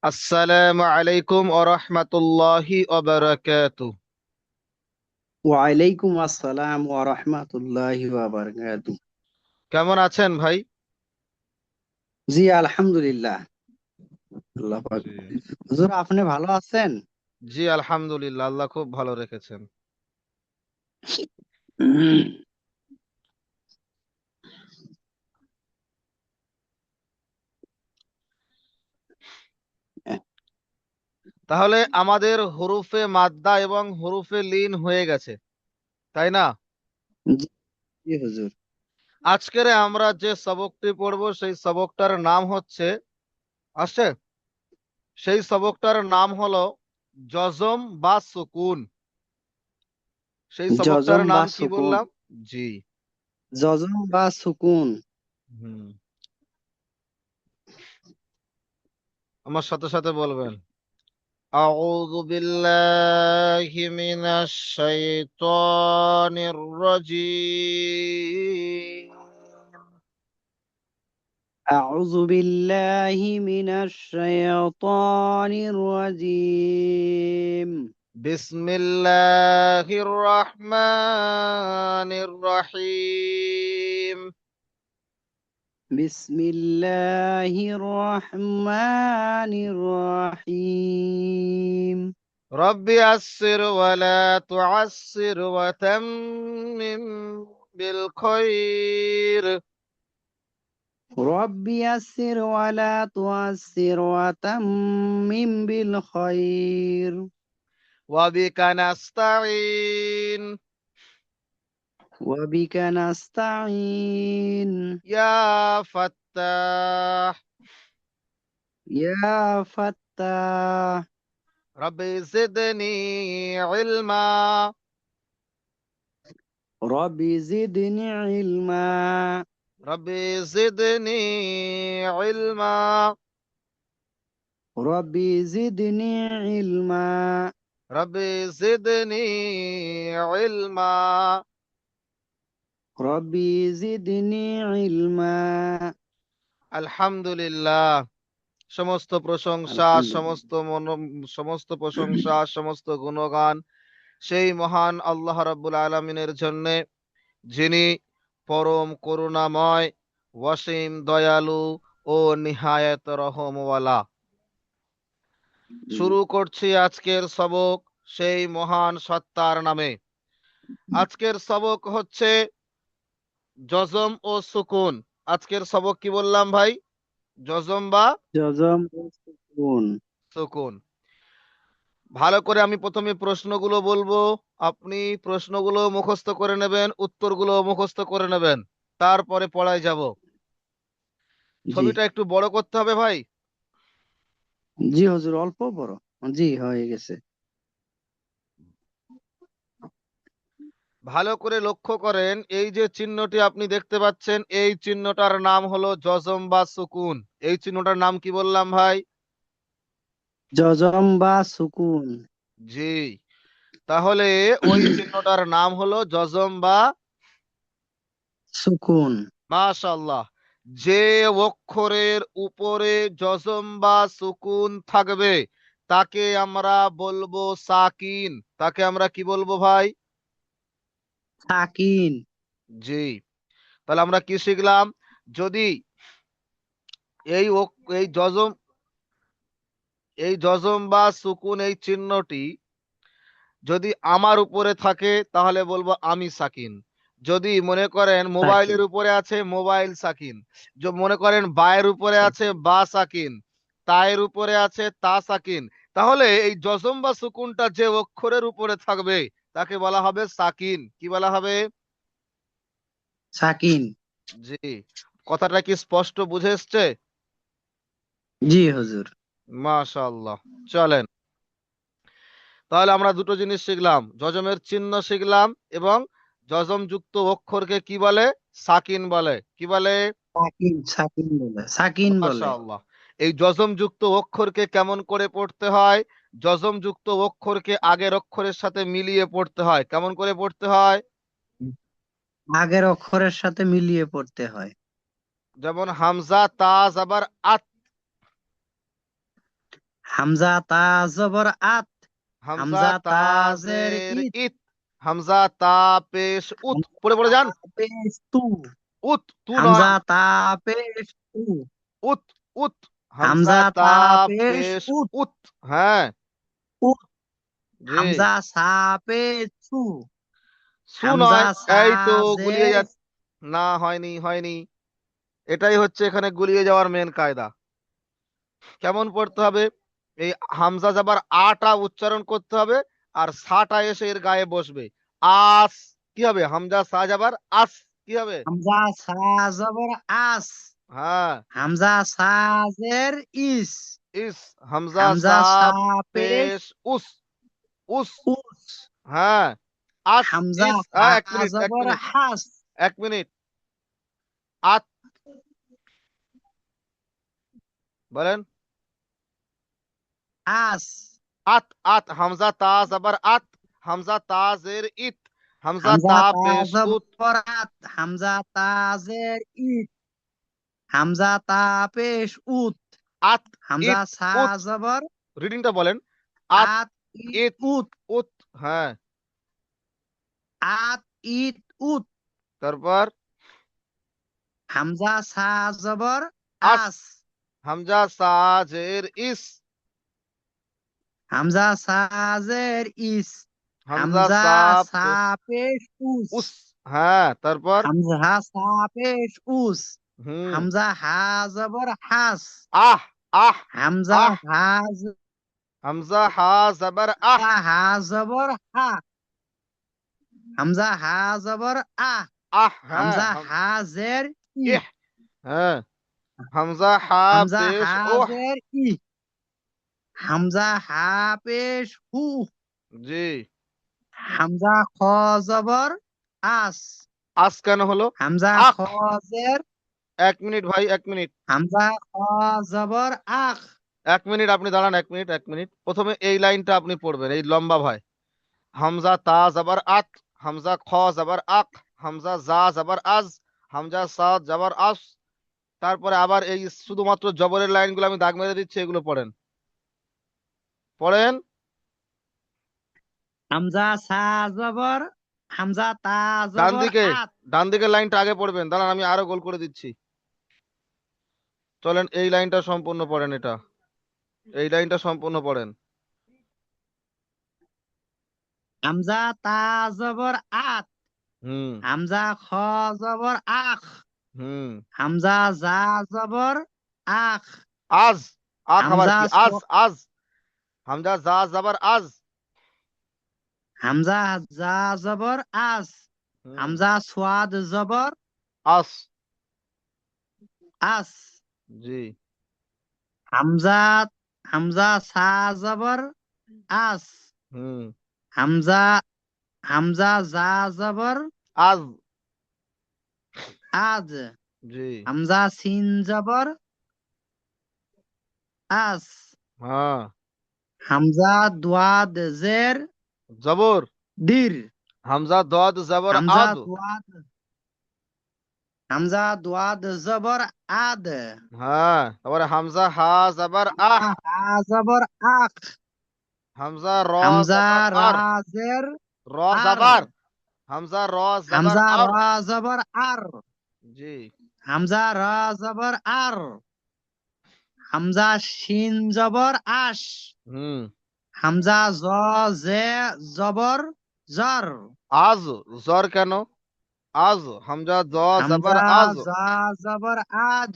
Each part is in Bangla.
আসসালামু আলাইকুম ওয়া রাহমাতুল্লাহি ওয়া বারাকাতুহু। ওয়ালাইকুম আসসালাম ওয়া রাহমাতুল্লাহি ওয়া বারাকাতুহু। কেমন আছেন ভাই? জি আলহামদুলিল্লাহ। আল্লাহ পাক। জি। হুজুর আপনি ভালো আছেন? জি আলহামদুলিল্লাহ, আল্লাহ খুব ভালো রেখেছেন। তাহলে আমাদের হরুফে মাদ্দা এবং হরুফে লিন হয়ে গেছে, তাই না? জি জি হুজুর। আজকের আমরা যে সবকটি পড়ব সেই সবকটার নাম হচ্ছে, আসছে, সেই সবকটার নাম হলো জজম বা সুকুন। সেই সবকটার জজম বা নাম কি সুকুন। বললাম? জি। জজম বা সুকুন। হুম, আমার সাথে সাথে বলবেন। أعوذ بالله من الشيطان الرجيم. أعوذ بالله من الشيطان الرجيم. بسم الله الرحمن الرحيم. بسم الله الرحمن الرحيم. رب يسر ولا تعسر وتمم بالخير. رب يسر ولا تعسر وتمم بالخير. وبك نستعين. وبك نستعين. يا فتاح. يا فتاح. رب زدني علما. رب زدني علما. رب زدني علما. رب زدني علما. رب زدني علما. رب زدني علما. আলহামদুলিল্লাহ। সমস্ত প্রশংসা, আলহামদুলিল্লাহ। সমস্ত প্রশংসা, সমস্ত গুণগান সেই মহান আল্লাহ রাব্বুল আলামিনের জন্য, যিনি পরম করুণাময়, ওয়াসিম দয়ালু ও নিহায়াত রহমওয়ালা। শুরু করছি আজকের সবক সেই মহান সত্তার নামে। আজকের সবক হচ্ছে জজম ও সুকুন। আজকের সবক কি বললাম ভাই? জজম বা জজম ও সুকুন। সুকুন। ভালো করে আমি প্রথমে প্রশ্নগুলো বলবো, আপনি প্রশ্নগুলো মুখস্থ করে নেবেন, উত্তরগুলো মুখস্থ করে নেবেন, তারপরে পড়ায় যাব। জি ছবিটা একটু বড় করতে হবে ভাই। জি হুজুর, অল্প বড়। জি হয়ে গেছে। ভালো করে লক্ষ্য করেন, এই যে চিহ্নটি আপনি দেখতে পাচ্ছেন, এই চিহ্নটার নাম হলো জজম বা সুকুন। এই চিহ্নটার নাম কি বললাম ভাই? জজম বা সুকুন। জি। তাহলে ওই চিহ্নটার নাম হলো জজম বা, সুকুন। মাশাআল্লাহ, যে অক্ষরের উপরে জজম বা সুকুন থাকবে তাকে আমরা বলবো সাকিন। তাকে আমরা কি বলবো ভাই? সাকিন। জি। তাহলে আমরা কি শিখলাম? যদি এই জজম, এই জজম বা সুকুন এই চিহ্নটি যদি আমার উপরে থাকে তাহলে বলবো আমি সাকিন। যদি মনে করেন সাকিন। মোবাইলের উপরে আছে, মোবাইল সাকিন। মনে করেন বায়ের উপরে আছে, বা সাকিন। তায়ের উপরে আছে, তা সাকিন। তাহলে এই জজম বা সুকুনটা যে অক্ষরের উপরে থাকবে তাকে বলা হবে সাকিন। কি বলা হবে? সাকিন। জি। কথাটা কি স্পষ্ট বুঝে এসছে? জি হুজুর। মাশাআল্লাহ। চলেন, তাহলে আমরা দুটো জিনিস শিখলাম, যজমের চিহ্ন শিখলাম এবং যজম যুক্ত অক্ষরকে কি বলে? সাকিন বলে। কি বলে? সাকিন। সাকিন বলে। সাকিন বলে। মাশাআল্লাহ। এই যজম যুক্ত অক্ষরকে কেমন করে পড়তে হয়? যজম যুক্ত অক্ষরকে আগের অক্ষরের সাথে মিলিয়ে পড়তে হয়। কেমন করে পড়তে হয়? আগের অক্ষরের সাথে মিলিয়ে পড়তে হয়। যেমন হামজা তা জাবার আত, হামজা তা জবর আত, হামজা হামজা তা তা জের জের ইত, ইত, হামজা তা পেশ উত, হামজা পড়ে পড়ে তা যান। পেশ তু, উত, তু হামজা নয়, তা পেশ তু, উত, উত, হামজা হামজা তা তা পেশ পেশ উত, উত, হ্যাঁ উত, জি। হামজা সা পেশ সু, সু হামজা নয়, সা এই তো গুলিয়ে জের, যা, না হয়নি হয়নি, এটাই হচ্ছে এখানে গুলিয়ে যাওয়ার মেন কায়দা। কেমন পড়তে হবে, এই হামজা যাবার আটা উচ্চারণ করতে হবে, আর সাটা এসে এর গায়ে বসবে। আস, কি হবে, হামজা সা যাবার আস, কি হবে, হামজা সা জবর আস, হ্যাঁ হামজা সা জের ইস, ইস, হামজা হামজা সা সা পেশ পেশ উস, উস, উস, হ্যাঁ আস, হামজা ইস, হা এক মিনিট এক জবর মিনিট হাস, এক মিনিট, আত, বলেন, আস, আত, আত, হামজা তা যাবার আত, হামজা তা জের ইত, হামজা হামজা তা তা পেশ উত, জবর আত, হামজা তা জের ইত, হামজা তা পেশ উত, আত, হামজা ইত, সা উত, জবর রিডিংটা বলেন, আত, আত, ইত ইত, উত, উত, হ্যাঁ আত ইত উত, তারপর হামজা সা জবর আস, আস, হামজা সা জের ইস, হামজা সা জের ইস, হামজা হামজা সা সা পেশ উস, উস, হ্যাঁ তারপর হামজা সা পেশ উস, হুম, হামজা হা জবর হাস, আহ, আহ, হামজা আহ, হা হামজা হা জবর আহ, হা জবর হা, হামজা হা জবর আহ, আহ, হ্যাঁ হামজা হা জের ই, ইহ, হ্যাঁ হামজা হা হামজা পেশ হা ওহ, জের ই, হামজা হা পেশ হু, জি। হামজা খ জবর আস, আস কেন হলো, হামজা খ আখ, জের, এক মিনিট ভাই এক মিনিট, হামজা খ জবর আখ, এক মিনিট আপনি দাঁড়ান, এক মিনিট এক মিনিট, প্রথমে এই লাইনটা আপনি পড়বেন, এই লম্বা ভাই, হামজা তা জবর আত, হামজা খ জবর আক, হামজা জা জবর আজ, হামজা সাদ জবর আস, তারপরে আবার এই শুধুমাত্র জবরের লাইনগুলো আমি দাগ মেরে দিচ্ছি, এগুলো পড়েন, পড়েন, হামজা সা জবর, হামজা তা ডান জবর দিকে, আত, ডান দিকের লাইনটা আগে পড়বেন, দাঁড়ান আমি আরো গোল করে দিচ্ছি, চলেন এই লাইনটা সম্পূর্ণ পড়েন, এটা এই লাইনটা সম্পূর্ণ পড়েন, হামজা তা জবর আত, হুম, হামজা খ জবর আখ, হুম, হামজা জা জবর আখ, আজ, আখ আবার হামজা কি, আজ, আজ, হামজা জা জবর আজ, হামজা জা জবর আস, হুম, হামজা সোয়াদ জবর আস, আস, জি, হামজা, হামজা সা জবর আস, হুম, হামজা, হামজা জা জবর আজ, আজ, জি, হামজা সিন জবর আস, হ্যাঁ, হামজা দোয়াদ জের জবর, দির, হামজা দদ জবর হামজা আদ, দোয়াদ, হামজা দোয়াদ জবর আদ, হ্যাঁ তারপরে হামজা হা জবর আহ, হামজা হা জবর আখ, হামজা র হামজা জবর রা আর, জের র আর, জবর, হামজা র জবর হামজা আর, রা জবর আর, জি, হামজা রা জবর আর, হামজা শিন জবর আশ, হুম, হামজা জ জে জবর জর, আজ, জ্বর কেন, আজ, হামজা দ জবর হামজা আজ, জা জবর আজ,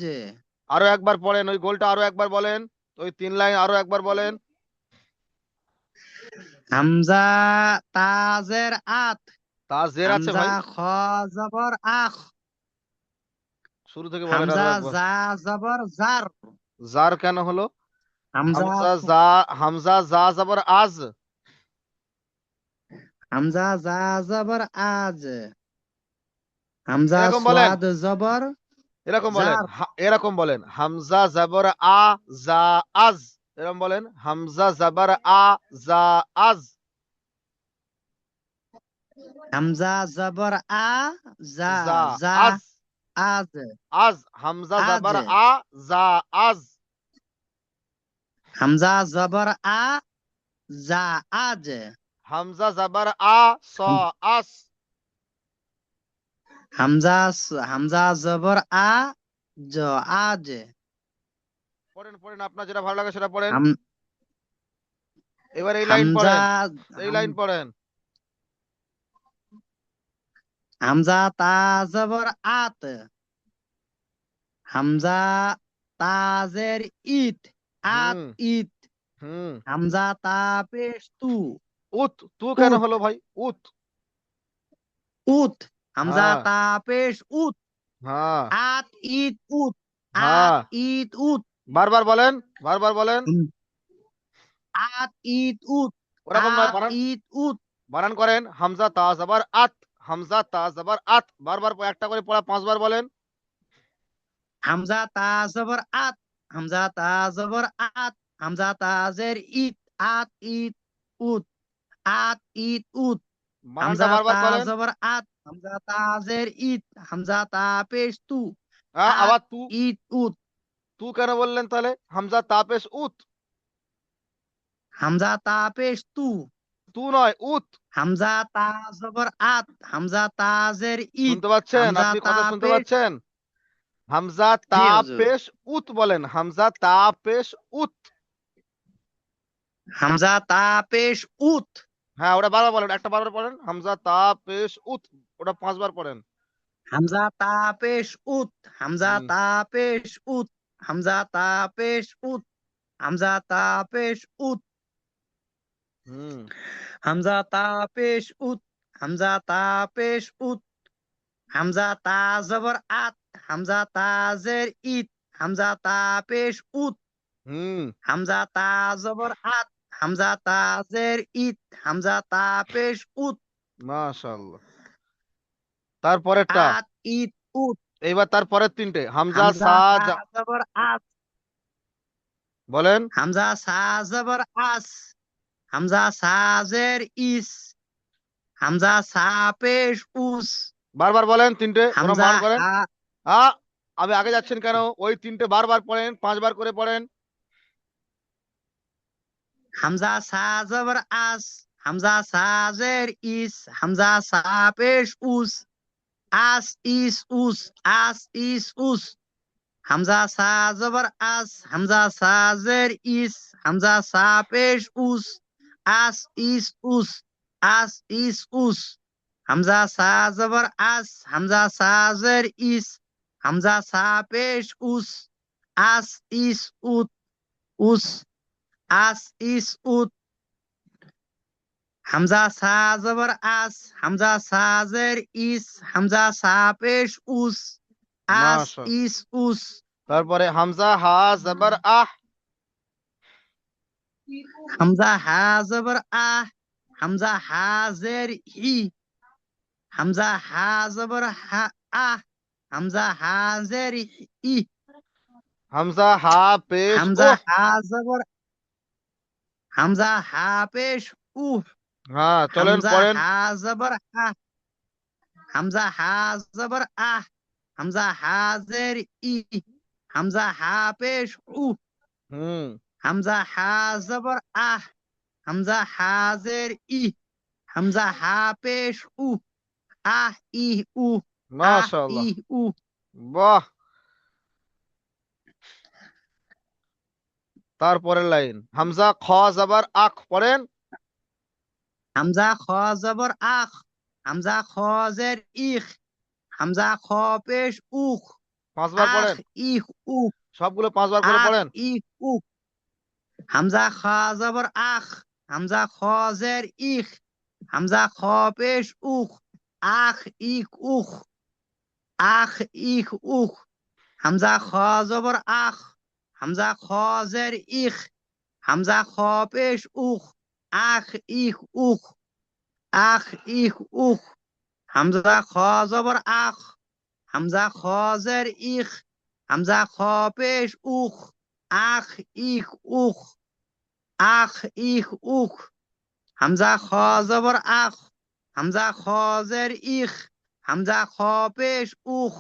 আরো একবার পড়েন ওই গোলটা, আরো একবার বলেন, ওই তিন লাইন আরো একবার বলেন, হামজা তাজের আত, তা জের আছে হামজা ভাই, খ জবর আখ, শুরু থেকে বলেন আরো হামজা একবার, জা জবর জার, জার কেন হলো, হামজা হামজা জা, হামজা জা জবর আজ, হামজা জা জবর আজ, হামজা এরকম বলেন, সোয়াদ জবর এরকম বলেন, জার, এরকম বলেন, হামজা জবর আ, জা, আজ, এরকম বলেন, হামজা জবর আ, জা, আজ, হামজা জবর আ, জা, জা, জা, আজ, আজ আজ হামজা আজ জবর আ জা আজ হামজা জবর আ জা আজ হামজা জবর আ স আস হামজা জবর আ জ আজ পড়েন পড়েন আপনার যেটা ভালো লাগে সেটা পড়েন। হাম এবার এই লাইন হামজা পড়েন, এই হাম লাইন পড়েন। হামজা তা জবর আত হামজা তাজের ইত আত হুম ইত হুম। হামজা তা পেশ তু উত তু কেন উত হলো ভাই? উত। উত হামজা হ্যাঁ তা পেশ উত হ্যাঁ আত ইত উত আত হ্যাঁ। ইত উত বারবার বলেন, বারবার বলেন। আত ইত উত ওরকম নয়, আত বানান ইত উত বানান করেন। হামজা তা জবর আত, হামজা তা জবর আত। বারবার একটা করে পড়া 5 বার বলেন। হামজা তা জবর আত হামজা তা জবর আত হামজা তা জের ইত আত ইত উত আত ইত উত বানানটা হামজা বারবার তা বলেন। জবর আত হামজা তা জের ইত হামজা তা পেশ তু হ্যাঁ আত আবার তু, ইত উত তু কেন বললেন তাহলে? হামজা তা পেশ উত। হামজা তা পেশ তু তু নয় উত। হামজা তা জবর আত হামজা তা জের ইত শুনতে পাচ্ছেন? হামজা আপনি তা কথা শুনতে পেশ পাচ্ছেন? হামজা জি তা হুজুর পেশ উত বলেন, হামজা তা পেশ উত। হামজা তা পেশ উত হ্যাঁ ওটা বারবার বলেন, একটা বারবার পড়েন। হামজা তা পেশ উত, ওটা 5 বার পড়েন। হামজা তা পেশ উত হামজা হুম তা পেশ উত হামজা তা পেশ উত হামজা তা পেশ উত হুম হামজা তা পেশ উত হামজা তা পেশ উত হামজা তা জবর আত হামজা তা জের ইত হামজা তা পেশ উত হুম। হামজা তা জবর আত হামজা তা জের ইত হামজা তা পেশ উত মাশাআল্লাহ। তারপরেরটা, আত ইত উত এইবার তারপরের তিনটে হামজা হামজা সা সা জবর আত বলেন। হামজা সা জবর আস হামজা সাজের ইস হামজা সা পেশ উস বারবার বলেন তিনটে, ওরা হামজা মান করেন। হা আ আমি আগে যাচ্ছেন কেন? ওই তিনটে বারবার পড়েন, 5 বার করে পড়েন। হামজা সা জবর আস হামজা সাজের ইস হামজা সা পেশ উস আস ইস উস আস ইস উস হামজা সা জবর আস হামজা সাজের ইস হামজা সা পেশ উস আস ইস উস আস ইস উস হামজা সা জবর আস হামজা সাজের ইস হামজা সা পেশ উস আস ইস উত উস আস ইস উত হামজা সা জবর আস হামজা সাজের ইস হামজা সা পেশ উস আস মাশা। ইস উস তারপরে হামজা হা জবর আহ। হামজা হা জবর আহ হামজা হাজের হি হামজা হা জবর হা আহ হামজা হাজের ই হামজা হা পেশ হামজা ওহ। হা জবর হামজা হা পেশ উহ হ্যাঁ চলেন হামজা পড়েন। হা জবর হা হামজা হা জবর আহ হামজা হাজের ই হামজা হা পেশ উহ হুম। হামজা হা জবর আহ হামজা হাজের ই হামজা হা পেশ উহ আহ ইহ উহ আহ মাশাআল্লাহ। ইহ উহ বাহ। তারপরের লাইন হামজা খ জবর আখ পড়েন। হামজা খ জবর আখ হামজা খ জের ইখ হামজা খ পেশ উখ 5 বার আখ পড়েন, ইখ উখ সবগুলো 5 বার করে আখ পড়েন। ইখ উখ হামজা খ জবর আখ হামজা খ জের ইখ হামজা খ পেশ উখ আখ ইখ উখ আখ ইখ উখ হামজা খ জবর আখ হামজা খ জের ইখ হামজা খ পেশ উখ আখ ইখ উখ আখ ইখ উখ হামজা খ জবর আখ হামজা খ জের ইখ হামজা খ পেশ উখ আখ ইখ উখ আখ ইখ উখ হামজা খ জবর আখ হামজা খ জের ইখ হামজা খ পেশ উখ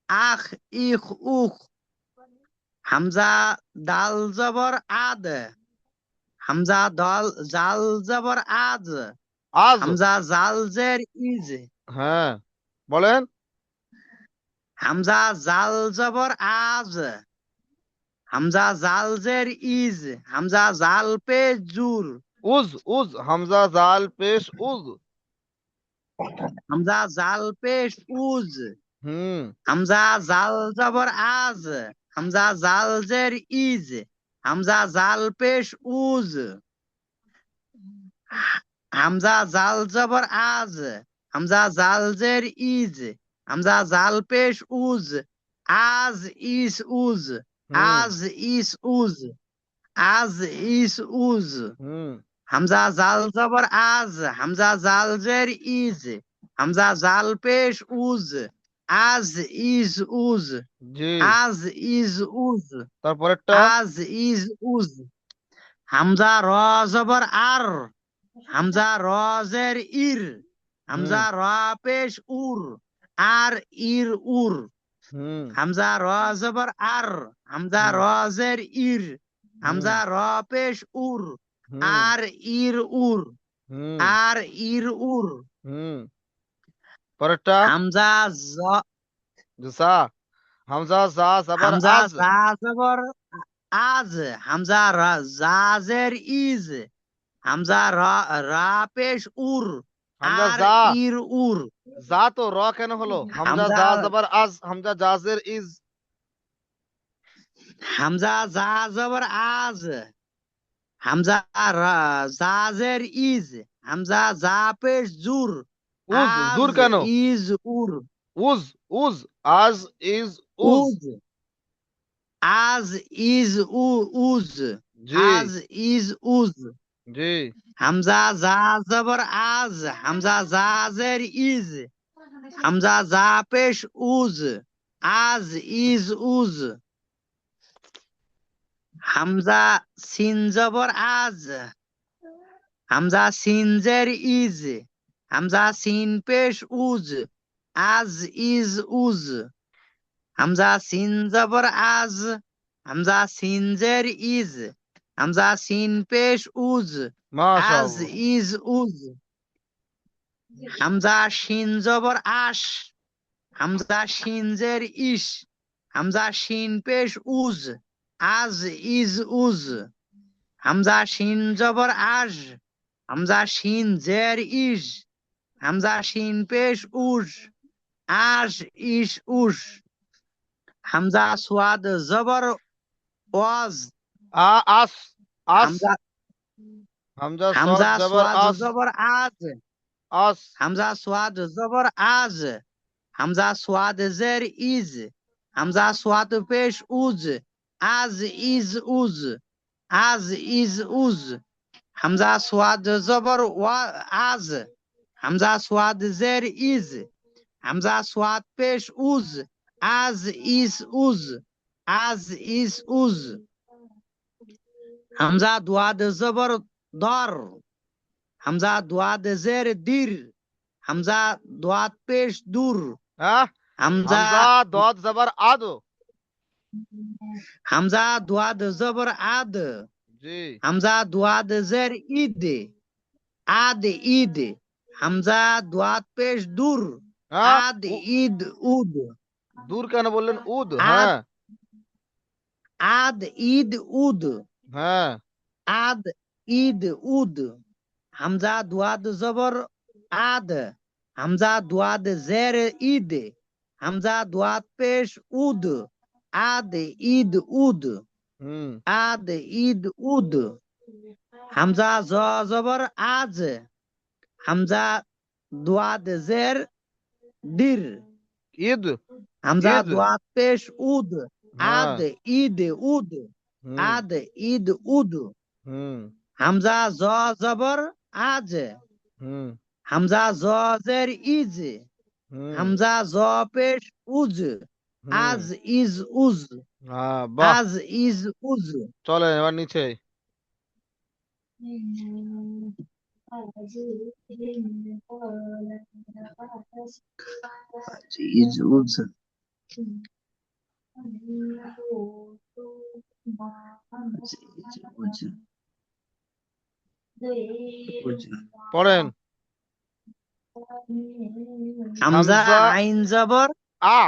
আখ ইখ উখ হামজা দাল জবর আদ হামজা দল জাল জবর আজ আজ। হামজা জাল জের ইজ হ্যাঁ, বলেন। হামজা জাল জবর আজ হামজা জাল জের ইজ হামজা জাল পে জুর উজ, উজ, হামজা জাল পেশ উজ। হামজা জাল পেশ উজ হুম। হামজা জাল জবর আজ হামজা জাল জের ইজ হামজা জাল পেশ উজ হামজা জাল জবর আজ হামজা জাল জের ইজ হামজা জাল পেশ উজ আজ ইস উজ হুম। আজ ইস উজ আজ ইস উজ হুম। হামজা জাল জবর আজ হামজা জাল জের ইজ হামজা জাল পেশ উজ আজ ইজ উজ জি। আজ ইজ উজ তারপরেরটা। আজ ইজ উজ হামজা র জবর আর হামজা র জের ইর হুম। হামজা র পেশ উর আর ইর উর হুম। হামজা র জবর আর হামজা হুম। র জের ইর হুম। হামজা র পেশ উর হুম। আর ইর উর হুম। আর ইর উর হুম। পরেরটা। হামজা জ জুসা। হামজা জা জবর হামজা আজ। জা জবর আজ হামজা রা জাজের ইজ হামজা রা রা পেশ উর হামজা আর জা। ইর উর যা তো র কেন হলো? হামজা হামজা যা জবর আজ, হামজা জাজের ইজ। হামজা জা জবর আজ হামজা রা জাজের ইজ হামজা জা পেশ জুর উজ, আজ জুর কেন? ইজ উর উজ, উজ, আজ ইজ উজ। উজ আজ ইজ উ উজ জি। আজ ইজ উজ জি। হামজা জা জবর আজ হামজা জাজের ইজ হামজা জা পেশ উজ আজ ইজ উজ হামজা সিন জবর আজ হামজা সিন জের ইজ হামজা সিন পেশ উজ আজ ইজ উজ হামজা সিন জবর আজ হামজা সিন জের ইজ হামজা সিন পেশ উজ আজ মাশাআল্লাহ। ইজ উজ হামজা শিন জবর আশ হামজা শিন জের ইশ হামজা শিন পেশ উজ আজ ইজ উজ হামজা শিন জবর আজ হামজা শিন জের ইশ হামজা শিন পেশ উজ আশ ইশ উশ হামজা সোয়াদ জবর ওয়াজ আস। আস। হামজা হামজা সদ হামজা জবর সোয়াদ আস। জবর আজ আস। হামজা সোয়াদ জবর আজ হামজা সোয়াদ জের ইজ হামজা সোয়াদ পেশ উজ আজ ইজ উজ আজ ইজ উজ হামজা সোয়াদ জবর আজ হামজা সোয়াদ জের ইজ হামজা সোয়াদ পেশ উজ আজ ইজ উজ আজ ইজ উজ হামজা দোয়াদ জবর দর হামজা দোয়াদ জের দির হামজা দোয়াদ পেশ দূর হ্যাঁ। হামজা হামজা দদ জবর আদ। হামজা দোয়াদ জবর আদ জি। হামজা দোয়াদ জের ইদ আদ ইদ হামজা দোয়াদ পেশ দূর হ্যাঁ। আদ ইদ উদ দূর কেন বললেন? উদ। আদ হ্যাঁ। আদ ইদ উদ হ্যাঁ। আদ ইদ উদ হামজা দোয়াদ জবর আদ হামজা দোয়াদ জের ইদ হামজা দোয়াদ পেশ উদ আদ ইদ উদ হুম। আদ ইদ উদ হামজা জ জবর আজ হামজা দোয়াদ জের দির ঈদ। হামজা ঈদ। দোয়াদ পেশ উদ হ্যাঁ। আদ ইদ উদ হুম। আদ ইদ উদ হুম। হামজা জ জবর আজ হুম। হামজা জ জের ইজ হুম। হামজা জ পেশ উজ হুম। আজ ইজ উজ হ্যাঁ, বাহ। আজ ইজ উজ চলেন এবার নিচে। ইজ উজ পড়েন। হামজা হামজা আইন জবর আ।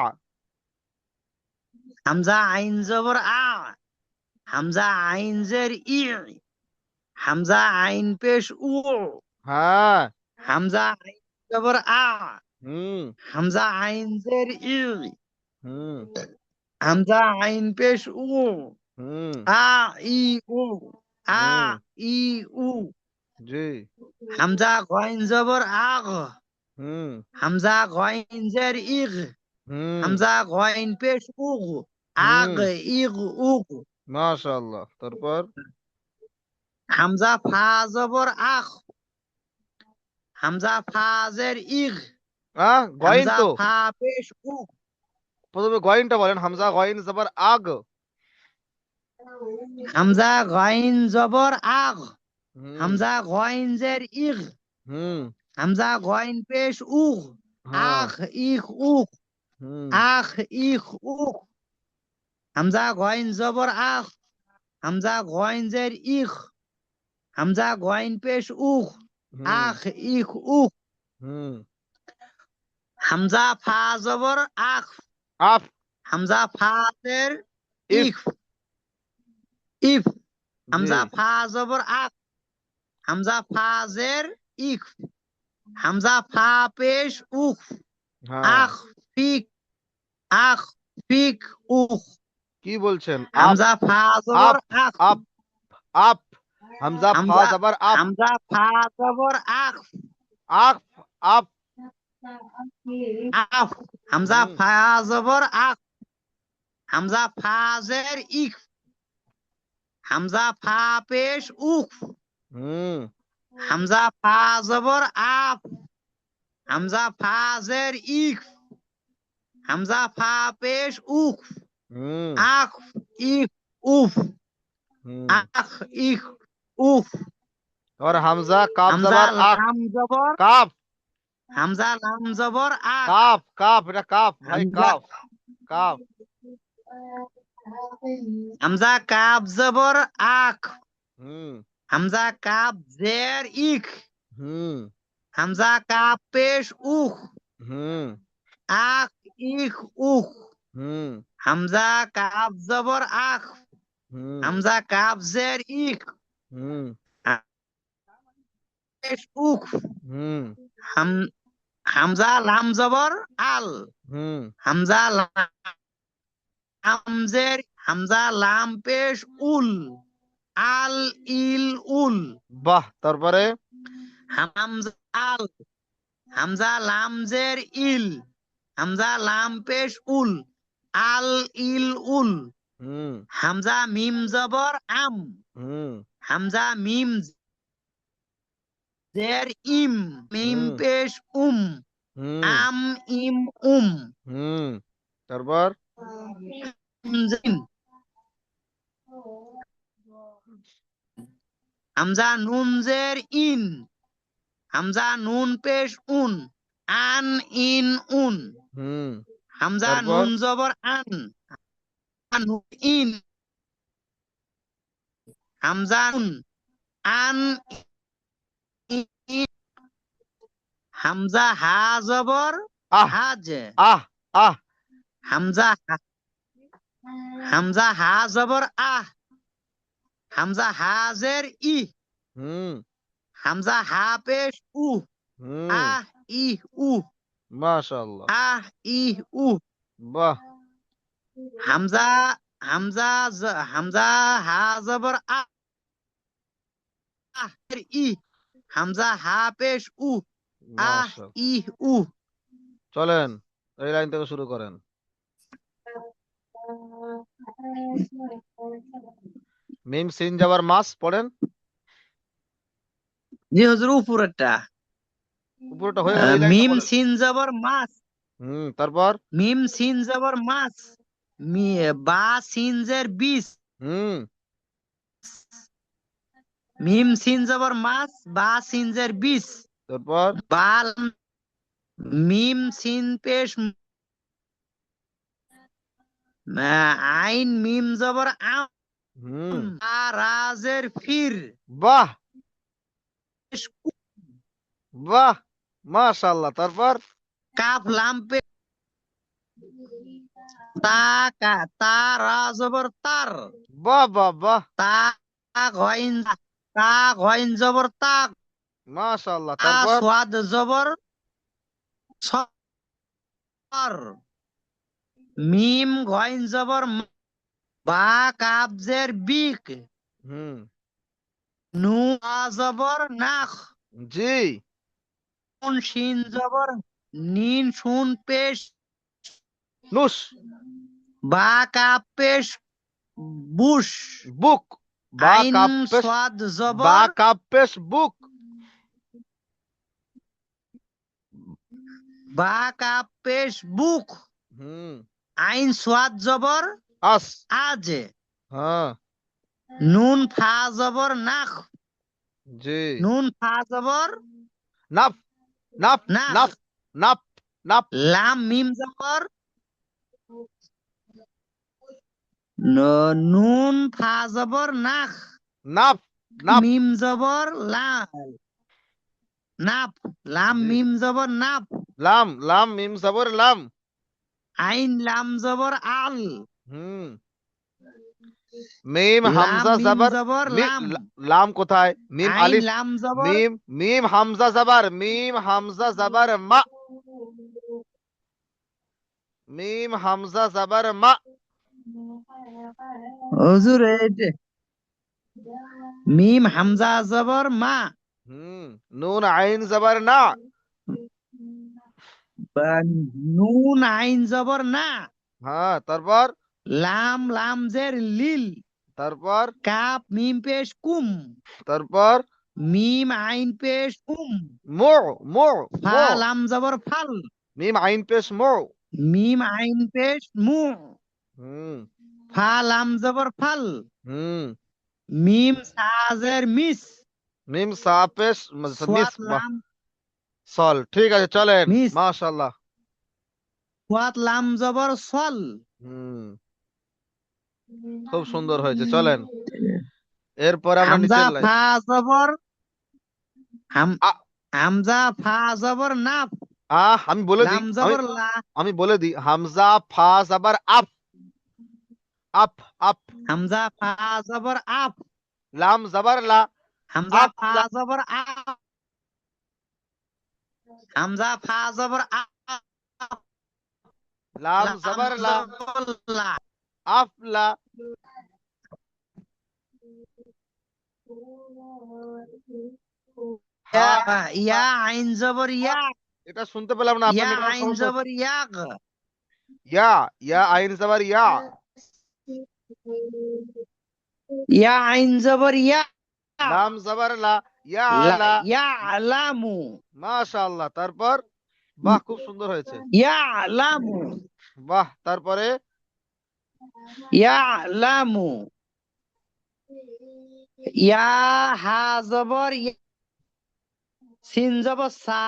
হামজা আইন জবর আ, হামজা আইন জের ই, হামজা আইন পেশ উ, হ্যাঁ। হামজা আইন জবর আ, হুম। হামজা আইন জের ই, হুম। হামজা আইন পেশ উ, হুম। আ ই উ, আ হুম। ই উ, জি। হামজা গইন জবর আগ, হুম। হামজা গইন জের ইগ, হুম। হামজা গইন পেশ উগ, আগ হুম। ইগ উগ, মাশাআল্লাহ। তারপর হামজা ফা জবর আখ, হামজা ফা জের ইগ, গয়েন হামজা তো ফা পেশ উগ, প্রথমে গয়েনটা বলেন। হামজা গয়েন জবর আগ। হামজা গইন জবর আগ, হুম। হামজা গইন জের ইগ, হুম। হামজা গইন পেশ উগ, হ্যাঁ। আখ ইখ উগ, হুম। আখ ইখ উগ, হামজা গইন জবর আখ, হামজা গইন জের ইখ, হামজা গইন পেশ উগ, হুম। আখ ইখ উগ, হুম। হামজা ফা জবর আখ, আফ। হামজা ফা জের ইফ। ইখ, ইফ, জি। হামজা ফা জবর আখ, হামজা ফা জের ইখ, হামজা ফা পেশ উখ, হ্যাঁ। আখ ফিক, আখ ফিক উখ, কি বলছেন? আপ। হামজা ফা জবর আপ। আখ, আপ। আপ। হামজা ফা হামজা জবর আপ। হামজা ফা জবর আখ, আপ। আপ। আফ, হামজা হুম। ফা জবর আখ, হামজা ফা জের ইখ, হামজা ফা পেশ উখ, হুম। হামজা ফা জবর আপ, হামজা ফা জের ইখ, হামজা ফা পেশ উখ, হুম। আখ ইখ উফ, হুম। আখ ইখ উফ, और হামজা কাফ হামজা জবর আক। লাম জবর, কাফ। হামজা লাম জবর আক, কাফ। কাফ, এটা কাফ ভাই, হামজা কাফ। কাফ। হামজা কাব জবর আখ, হুম। হামজা কাব জের ইখ, হুম। হামজা কাব পেশ উখ, হুম। আখ ইখ উখ, হুম। হামজা কাব জবর আখ, হুম। হামজা কাব জের ইখ, হুম। পেশ উখ, হুম। হাম হামজা লাম জবর আল, হুম। হামজা লাম জের, হামজা লাম পেশ উল, আল ইল উল, বাহ। তারপরে হামজা আল, হামজা লাম জের ইল, হামজা লাম পেশ উল, আল ইল উল, হুম। হামজা মিম জবর আম, হুম। হামজা মিম জের ইম, মিম হুম। পেশ হুম। আম ইম উম, হুম। তারপর জিম, হামজা নুন জের ইন, হামজা নুন পেশ উন, আন ইন উন, হুম। হামজা তারপর নুন জবর আন, নুন ইন, হামজা নুন, আন ইন, হামজা হা জবর আহ। হাজ, আহ। আহ। হামজা হামজা হা জবর আহ, হামজা হাজের ই, হুম। হামজা হা পেশ উ, হুম। আহ ইহ উ, মাশাআল্লাহ। আহ ইহ উ, বাহ। হামজা হামজা হামজা হা জবর আহ এর ই, হামজা হা পেশ উ, আহ মাশাআল্লাহ। ইহ উ, চলেন, এই লাইন থেকে শুরু করেন। মিম সিন যাবার মাস পড়েন। জি হুজুর উপরেরটা, উপরটা হয়ে গেল, এই লাইনটা মিম পড়েন। সিন জবর মাস, হুম। তারপর মিম সিন জবর মাস, বা সিন জের বিস, হুম। মিম সিন জবর মাস, বা সিন জের বিস, তারপর বাল, মিম সিন পেশ আইন মিম জবর আম, হুম, রাজের ফির, বাহ বাহ, মাশাআল্লাহ। তারপর কাফ লাম পে তা, তা রা জবর তার, বাহ বাহ বাহ, তা গইন, তা গইন জবর তাক, মাশাআল্লাহ। আ তারপর সোয়াদ জবর সর, মিম গইন জবর ম, বা কাবজের বিক, হুম, নুন আ জবর নাখ, জি, নুন শিন জবর নিন, শুন পেশ, নুস, বা কাপ পেশ বুশ, বুক, বা আইন কাপ্পেশ, সোয়াদ বা জবর, কাপ্পেশ বুক, বা কাপ পেশ বুক, হুম, আইন সোয়াদ জবর আস, আজ, হ্যাঁ, নুন ফা জবর নাখ, জি, নুন ফা জবর নাফ, নাফ, নাখ, নাফ, নাফ, নাফ, লাম মিম জবর নুন ফা জবর নাখ, নাফ, নাফ, মিম জবর লাম, নাপ, লাম জি, মিম জবর নাপ, লাম, লাম মিম জবর লাম, আইন লাম জবর আল, হুম, মিম লাম হামজা মিম জবর জবর লাম, লাম কোথায়? মিম আইন আলিফ, লাম জবর মিম, মিম হামজা জবর, মিম হামজা জবর মা, মিম হামজা জবর মা, হুজুর মিম হামজা জবর মা, হুম, নুন আইন জবর না, বা নুন আইন জবর না, হ্যাঁ। তারপর লাম লাম জের লিল, তারপর কাপ মিম পেশ কুম, তারপর মিম আইন পেশ উম, মো, মো, ফা মো, লাম জবর ফাল, মিম আইন পেশ মো, মিম আইন পেশ মু, হুম, ফা লাম জবর ফাল, হুম, মিম সাজের মিস, মিম সা পেশ মিস, সোয়াত বাহ, লাম সল, ঠিক আছে, চলেন, মিস, মাশাআল্লাহ। সোয়াত লাম জবর সল, হুম, খুব সুন্দর হয়েছে, চলেন এরপরে আমরা হামজা নিচের লাইন। ফা জবর হাম, আ, হামজা ফা জবর নাফ, আমি বলে দিই, লাম আমি জবর লা, আমি বলে দিই, হামজা ফা জাবার আপ, আপ, আপ, হামজা ফা জবর আপ, লাম জাবার লা, হামজা আপ ফা লা, জবর আপ, হামজা ফা জবর আপ, লাম লাম জাবার লা, জবর লা, আপ লা, হা, ইয়া আইন জবর ইয়া, এটা শুনতে পেলাম না, আপনার ইয়া নেটওয়ার্ক আইন সমস্যা হচ্ছে। জবর ইয়াক, ইয়া, ইয়া আইন জাবার ইয়া, ইয়া আইন জবর ইয়া, লাম জাবার লা, ইয়া আলা, ইয়া আলামু, মাশাআল্লাহ। তারপর বাহ, খুব সুন্দর হয়েছে, ইয়া আলামু, বাহ। তারপরে ইয়া আলামু, ইয়া হা জবর ইয়া, সিন জবর সা,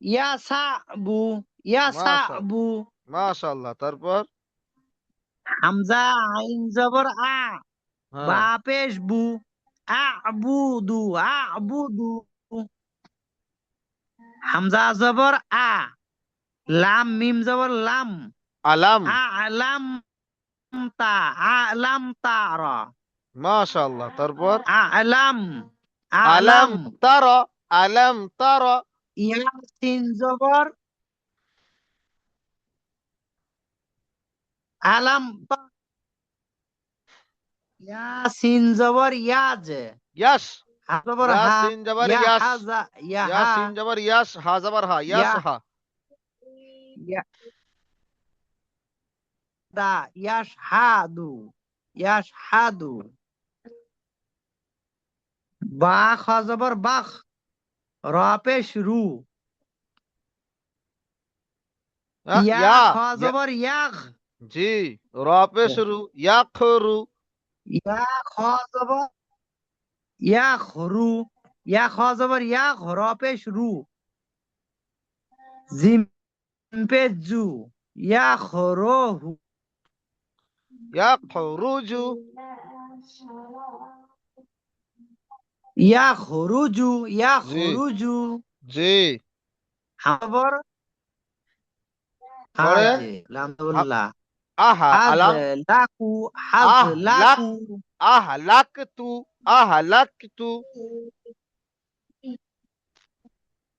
ইয়া সাবু, ইয়া মাশাআল্লাহ, সাবু, মাশাআল্লাহ। তারপর হামজা আইন জবর আ, হ্যাঁ, বা পেশ বু, আবুদু, আবুদু, হামজা জবর আ, লাম মিম জবর লাম, আলাম, আলাম তা, আলাম তারা, মাশাআল্লাহ। তারপর আলাম, আলাম আলাম, তারা, আলাম তারা, ইয়াসিন জবর আলাম, ইয়াসিন জবর ইয়াজ, ইয়াস, হা জবর হা, ইয়াসিন জাবার ইয়া ইয়াস, হাজা, ইয়া হা, ইয়াসিন জাবার ইয়াস, হা জাবার হা, ইয়াস ইয়া, হা, ইয়া দা, ইয়াস হাদু, ইয়াস হাদু, বা খা জবর বাখ, র পেশ রু, ইয়া ইয়া, খ জবর ইয়াগ, জি, র পেশ রু, ইয়াখরু, ইয়া খ জবর ইয়াখ রু, ইয়া খ জবর ইয়াগ, র পেশ রু, জিম পেশ জু, ইয়াখ রহু, ইয়াখরুজু। ইয়াখরুজু, জি ইয়াখরুজু। জি। হাবর পরে হাজ, লামদুল্লাহ। আহা হাজ আলাম লাকু, হাজ আহ লাক লাকু। আহ লাকতু আহ লাকতু।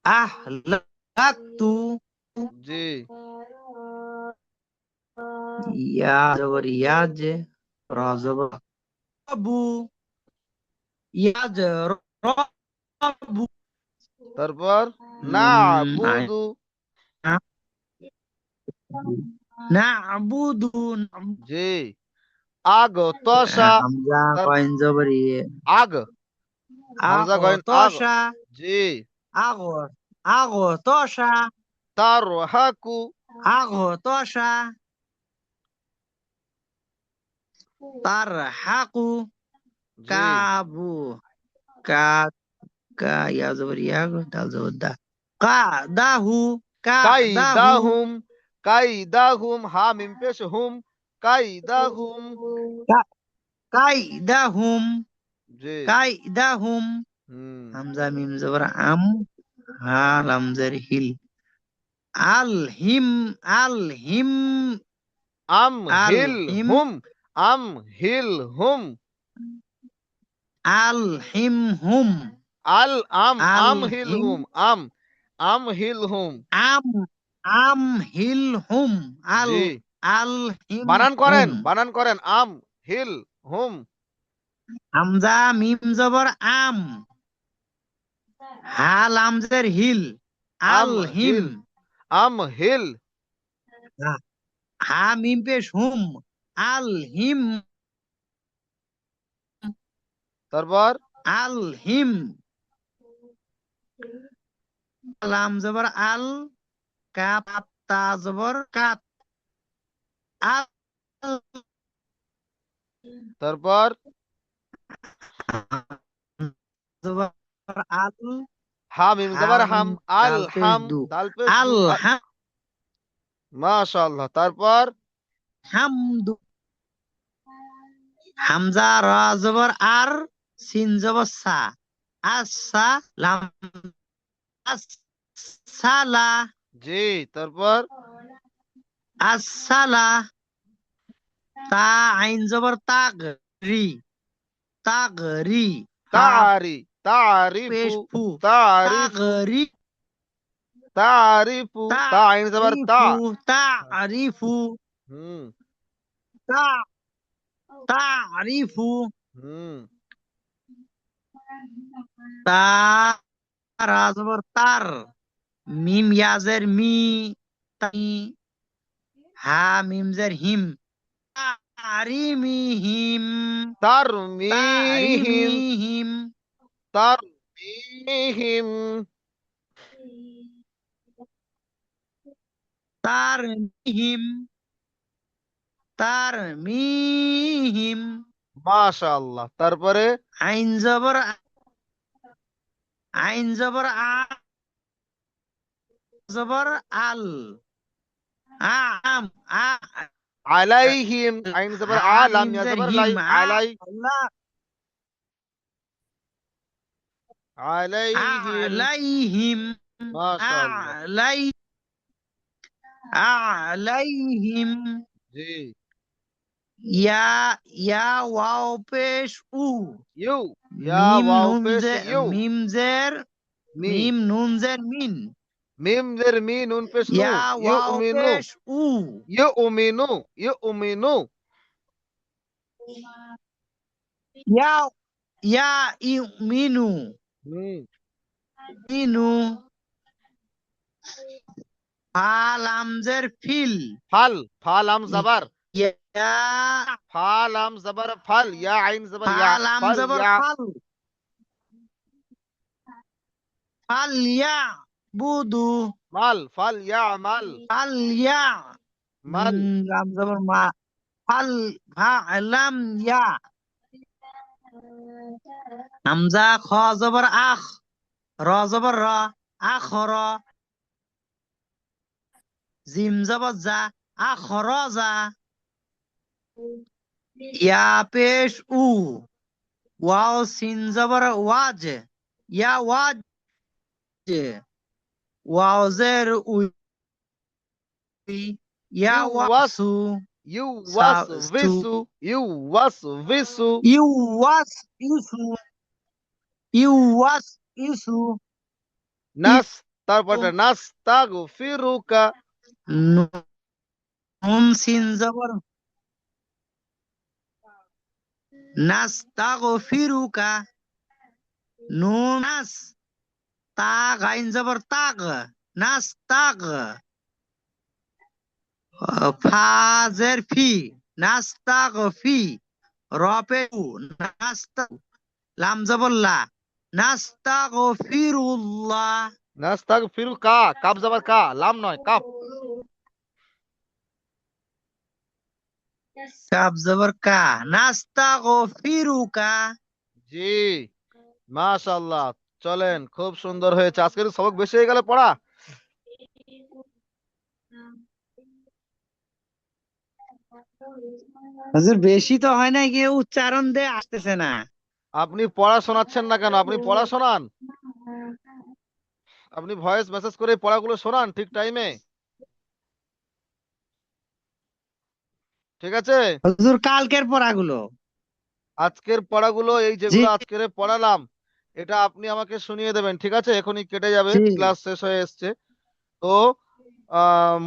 আহলাকতু। জি ইয়া জবর ইয়াজ, র জবর রবু, ইয়াজ রবু। তারপর আইন নাবুদু। নাবুদু। জি আগতশা। হামজা তার কয়েন জবর ইয়ে। আগ হামজা গয়েন আগ। আগতশা, জি আগ, আগতশা, তারহাকু। আগতশা। তারহাকু, জি কাবু। কা, কা ইয়া জবর ইয়া, দাল জবর দা। কা দাহু, কা দাহু। কাইদাহুম কাইদাহুম হা মিম পেশ হুম কাইদাহুম। কা, কাইদাহুম, জি কাইদাহুম। হুম। হামজা মিম জবর আম, হা লামজের হিল। আল হিম, আল হিম, আম আল হিল হিম, হুম আম হিল হুম। আল হিম হুম। আল আম আল আম হিল হিম, হুম আম হিল হুম। আম, আম হিল হুম। আল, জি আল হিম হুম। বানান করেন আম হিল হুম। হামজা মিম জবর আম, হা লামজের হিল। আল আম হিম, হিল আম হিল। হা মিম পেশ হুম। আল হিম, তারপর আল হিম। লাম জবর আল, কাপ তা জবর কাত। আল তারপর জবর আল, হাম মিম জবর হামিম হাম আল দাল পেশ হাম দু। দাল পেশ আল দু মাশাআল্লাহ। তারপর হামদু। হামজা রা জবর আর, সিন জবর সা। আসা, লাম সালা, জি তারপর আসসালা। তা আইন জবর তাক, রি, তাক রি। হা তারি তারিফু পেশ ফু, তাক তারিফু রি, তারিফু তা আইন জবর তা। তারিফু, তারিফু, হুম তা, তারিফু। হুম। তা রা জবর তার, মিম ইয়াজের মি, তাই। হা মিম জের হিম, তারিমিহিম, তারমিহিম তারিমিহিম, তারমিহিম। তারমিহিম, তারমিহিম। মাশাআল্লাহ। তারপরে আইন জবর, আইন জবর আ জবর আল, আম, আ, আলাইহিম আইন জবর হা আ লাম মিম ইয়া জের জবর হিম, লাই আলাই আল্লাহ। আলাইহিম। আলাইহিম, মাশাআল্লাহ। আলাই, আলাইহিম। জি ইয়া, ইয়া ওয়াও পেশ উ, ইউ ইয়া মিম ওয়াও নুন পেশ জে, ইউ মিম জের, মি মিম নুন জের মিন। মিম দের মি নুন পেশ নু ইয়া ইউ ওয়াও উমিনু পেশ উ, ইউ উমিনু ইউ উমিনু। ইয়া, ইয়া ই মিনু, হুম মিনু। ফাল আমজের ফিল। ফাল ফাল আম জবর ইয়া, ফাল আম জবর ফাল ইয়া আইন জবর ইয়া ফাল আম ফাল জবর ইয়া ফাল। ফাল ইয়া বুদু, মাল ফাল ইয়া মাল ফাল ইয়া। মাল। লাম জবর মা, ফাল, ফা লাম ইয়া। হামজা খ জবর আখ, র জবর র, আখ র। জিম জবর জা, আখ র জা। ইয়া পেশ উ, ওয়াও সিন জবর ওয়াজ, ইয়া ওয়াজ, ওয়াও জের উই, ইয়া You was ওয়াসু, you সা was সু, visu. You was visu. ইউ ওয়াস ইউসু, ইউ ওয়াস ইউসু, Nas তারপরে নাস্তাগফিরুকা। নুন সিন জবর নাস্তাগফিরুকা, নুন নাস, তা গাইন জবর তাগ, নাস্তাগ, ফাজের ফি, নাস্তাগফি, রপে উ, নাস্তা, লাম জবর লা, নাস্তাগফিরুল্লাহ, নাস্তাগফিরুকা, কাফ জবর কা, লাম নয়, কাফ। কাব জবর কা, নাস্তাগফিরুকা। জি, মাশাআল্লাহ। চলেন, খুব সুন্দর হয়েছে। আজকের সবক বেশি হয়ে গেল পড়া। হুজুর বেশি তো হয় না, গিয়ে উচ্চারণ দিয়ে আসতেছে না। আপনি পড়া শোনাচ্ছেন না কেন? আপনি পড়া শোনান। আপনি ভয়েস মেসেজ করে পড়াগুলো শোনান ঠিক টাইমে। ঠিক আছে? হুজুর কালকের পড়াগুলো। আজকের পড়াগুলো, এই জি যেগুলো আজকের পড়ালাম, এটা আপনি আমাকে শুনিয়ে দেবেন। ঠিক আছে? এখনই কেটে যাবে, জি। ক্লাস শেষ হয়ে এসছে। তো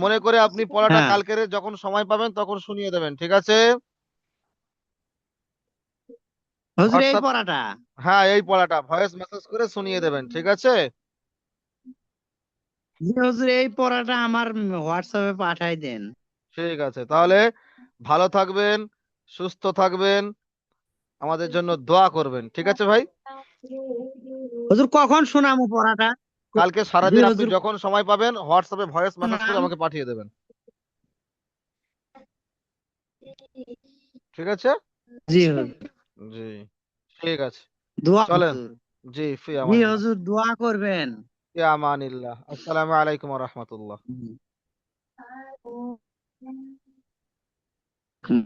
মনে করে আপনি পড়াটা হ্যাঁ কালকের যখন সময় পাবেন তখন শুনিয়ে দেবেন। ঠিক আছে? হুজুর এই হোয়াটসঅ্যাপ, পড়াটা। হ্যাঁ, এই পড়াটা ভয়েস মেসেজ করে শুনিয়ে দেবেন। ঠিক আছে? জি হুজুর এই পড়াটা আমার হোয়াটসঅ্যাপে পাঠাই দেন। ঠিক আছে, তাহলে ভালো থাকবেন, সুস্থ থাকবেন, আমাদের জন্য দোয়া করবেন। ঠিক আছে ভাই? হুজুর কখন শোনামু পড়াটা? কালকে জি সারাদিন আপনি হুজুর যখন সময় পাবেন হোয়াটসঅ্যাপে ভয়েস মেসেজ করে শোনাম। আমাকে পাঠিয়ে দেবেন। ঠিক আছে? জি হুজুর। জি, ঠিক আছে। দোয়া চলেন। হুজুর। জি, ফি জি আমানিল্লাহ। হুজুর দোয়া করবেন। ফি আমানিল্লাহ। আসসালামু আলাইকুম ওয়া রাহমাতুল্লাহ। হুম।